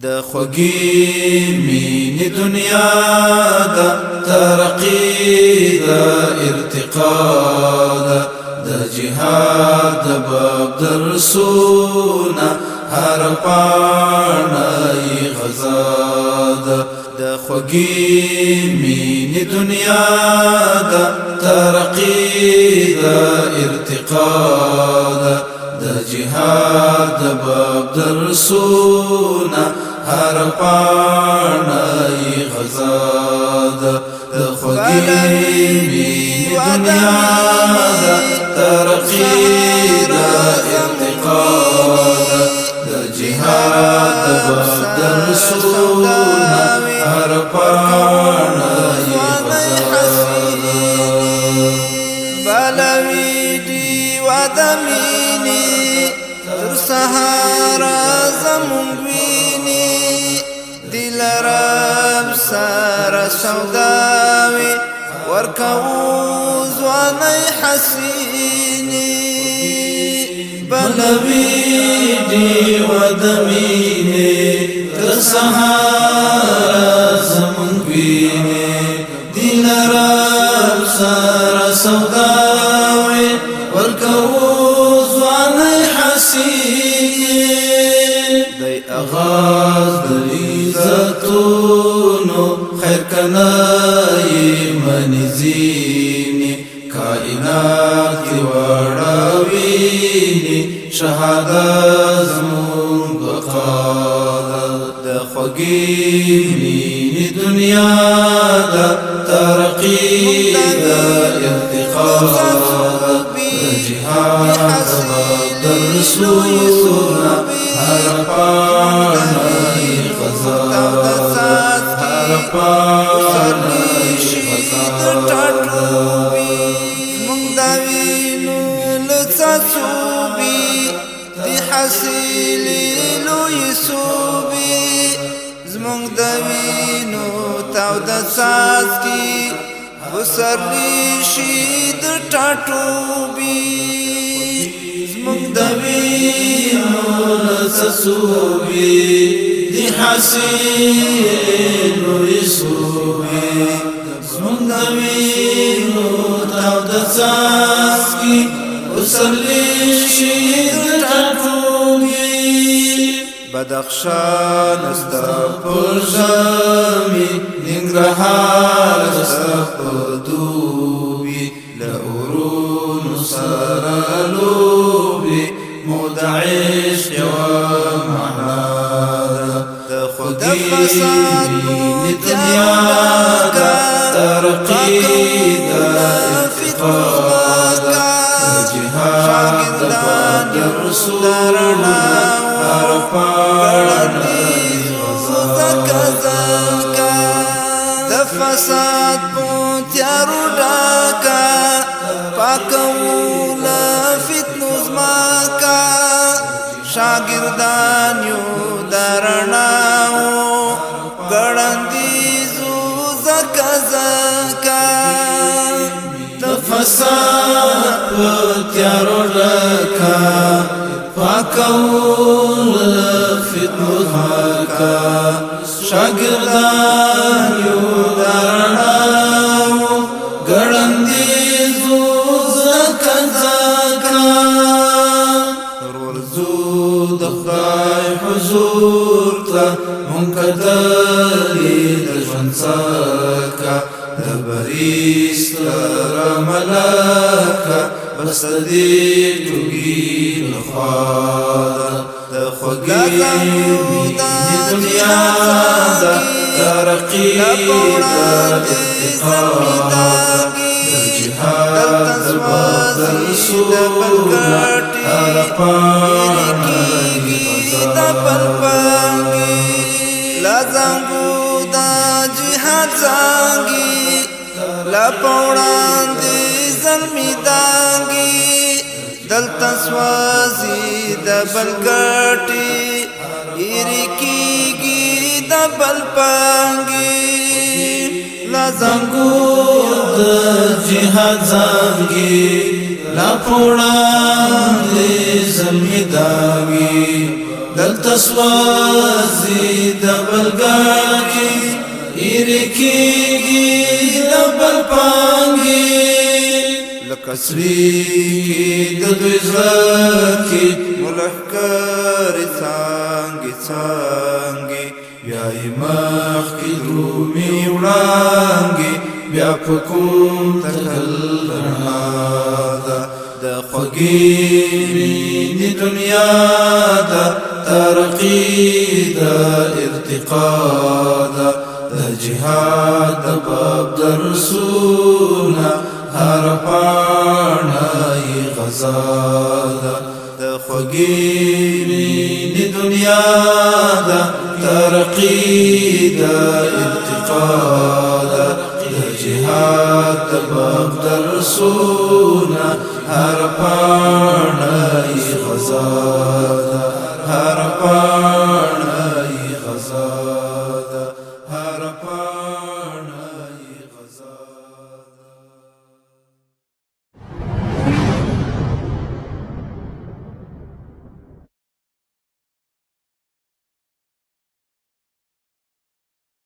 د خوږی مینې دنیا دا ترقی دا ارتقا دا د جهاد د باب درسونه هر پاڼه غزا ده د خوږی مینې دنیا دا ترقی دا ارتقا ده د جهاد د باب درسونه هر پاڼه غزا ده د خوږی مینې دنیا دا ترقی دا ارتقا ده د جهاد د باب درسونه هر پاڼه غزا ده بلوی دی ودمینی تر سهارا زمونږ ویني دل رب سره سوداوي ورکوو ځوانۍ حسیني بلوی دی ودمینی تر سهارا زمونږ ویني دل رب سره سوداوي ورکوو ځوانۍ حسیني دی اغاز د عزتونو خیر کنای منځینی کائنات کی وړاوینی شهادت زمون بقا د خوږی مینې دنیا دا ترقی دا ارتقا د جهاد د درسونه هر پاڼه غزا هر پاڼه غزا مونږ د وینو له څاڅوبي د حاصلې لوی صوبي زمونږ د وینو تاوده څاڅکي وسرلی شي د ټاټوبي زمونږ د وینو له څاڅوبي د حاصلې لوی صوبي زمونږ د وینو تاوده څاڅکي وسرلی شي د ټاټوبي بدخشان ستا پر ژامې ننګرهار ستا په دوبي له اورونو سره لوبې مو د عشق یوه معنا ده د خوږې مینې دنیا ده ترقي ده ارتقا ده د جهاد د باب درسونه هر پاڼه غزا د فساد په تیارو ډاکا پاکو له فتنو زماکا شاګردان یو د رڼاو ګړندیزو زکا زکا د فساد په تیارو ډاکا پاکول فتنو زماکا شاگردان یو درناو گرندیزو زکا زکا ورزو د خدای حضور تا منکدلی د ژوند سکا د بریستر ملکا بس دی ټوګي لخوا د خوږی مینې دنیا دا ترقی دا ارتقا د جهاد د باب درسونه هر پاڼه غزا لا زنګو دا جهاد زنګي لا پوړاندې زلمی دانګي دلته سوازي د بلګټي ایرکیږي د بلپانګي لا زنګو د جهاد زنګي لا پوړاندې زلمی دانګي دلتا سوازی دبل گاکی ایرکیگی دبل پانگی لکسری ددوی زکی ملحکاری څانګې څانګې بیای مخ کی درومی وړانګې بیا پکوم تکل رڼا ده د خوږې مینې دنیا ده ترقی ده ارتقا ده د جهاد د باب درسونه هر پاڼه یې غزا ده د خوږې مینې دنیا ده ترقی ده ارتقا ده د جهاد د باب درسونه هر پاڼه یې غزا ده هر پاڼه